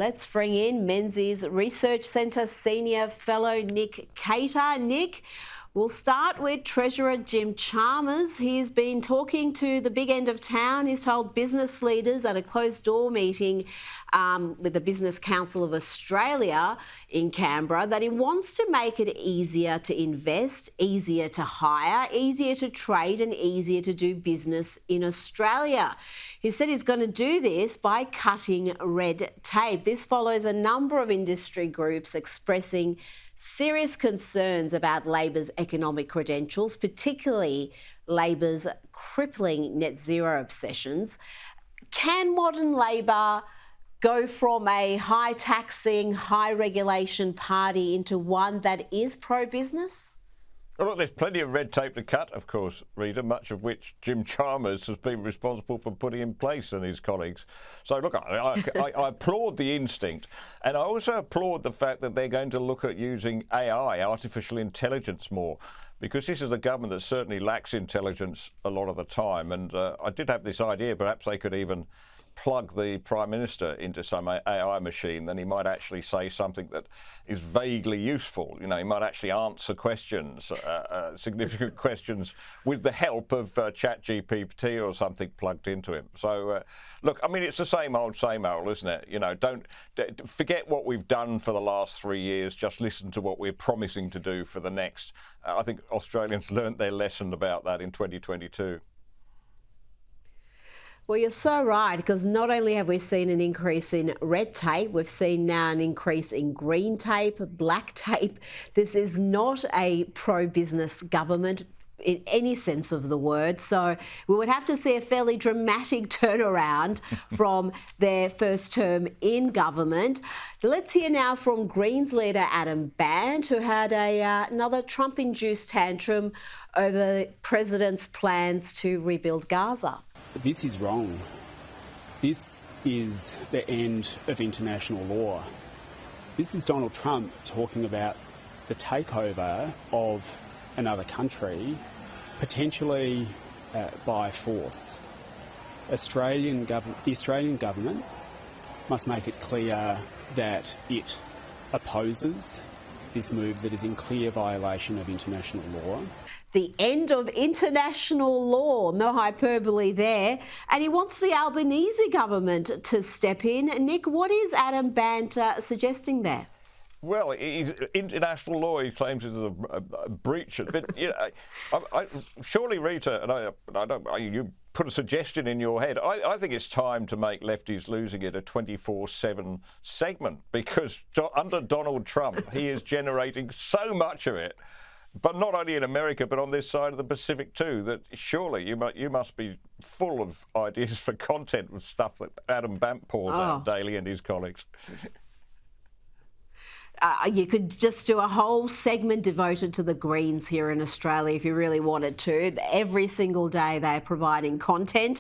Let's bring in Menzies Research Centre Senior Fellow Nick Cater. Nick, we'll start with Treasurer Jim Chalmers. He's been talking to the big end of town. He's told business leaders at a closed-door meeting with the Business Council of Australia in Canberra that he wants to make it easier to invest, easier to hire, easier to trade and easier to do business in Australia. He said he's going to do this by cutting red tape. This follows a number of industry groups expressing serious concerns about Labor's economic credentials, particularly Labor's crippling net zero obsessions. Can modern Labor go from a high taxing, high regulation party into one that is pro-business? Well, look, there's plenty of red tape to cut, of course, Rita, much of which Jim Chalmers has been responsible for putting in place and his colleagues. So, look, I applaud the instinct, and I also applaud the fact that they're going to look at using AI, artificial intelligence, more, because this is a government that certainly lacks intelligence a lot of the time. And I did have this idea, perhaps they could even plug the Prime Minister into some AI machine, then he might actually say something that is vaguely useful. You know, he might actually answer questions, significant questions, with the help of ChatGPT or something plugged into him. So, look, I mean, it's the same old, isn't it? You know, don't forget what we've done for the last 3 years. Just listen to what we're promising to do for the next. I think Australians learnt their lesson about that in 2022. Well, you're so right, because not only have we seen an increase in red tape, we've seen now an increase in green tape, black tape. This is not a pro-business government in any sense of the word. So we would have to see a fairly dramatic turnaround from their first term in government. Let's hear now from Greens leader Adam Bandt, who had another Trump-induced tantrum over the president's plans to rebuild Gaza. This is wrong. This is the end of international law. This is Donald Trump talking about the takeover of another country, potentially by force. The Australian government must make it clear that it opposes this move that is in clear violation of international law. The end of international law, no hyperbole there. And he wants the Albanese government to step in. Nick, what is Adam Bandt suggesting there? Well, international law, he claims, is a breach. But you know, surely, Rita, and you put a suggestion in your head. I think it's time to make lefties losing it a 24/7 segment, because under Donald Trump, he is generating so much of it. But not only in America, but on this side of the Pacific too, that surely you must be full of ideas for content with stuff that Adam Bandt pours out daily and his colleagues. You could just do a whole segment devoted to the Greens here in Australia if you really wanted to. Every single day they're providing content.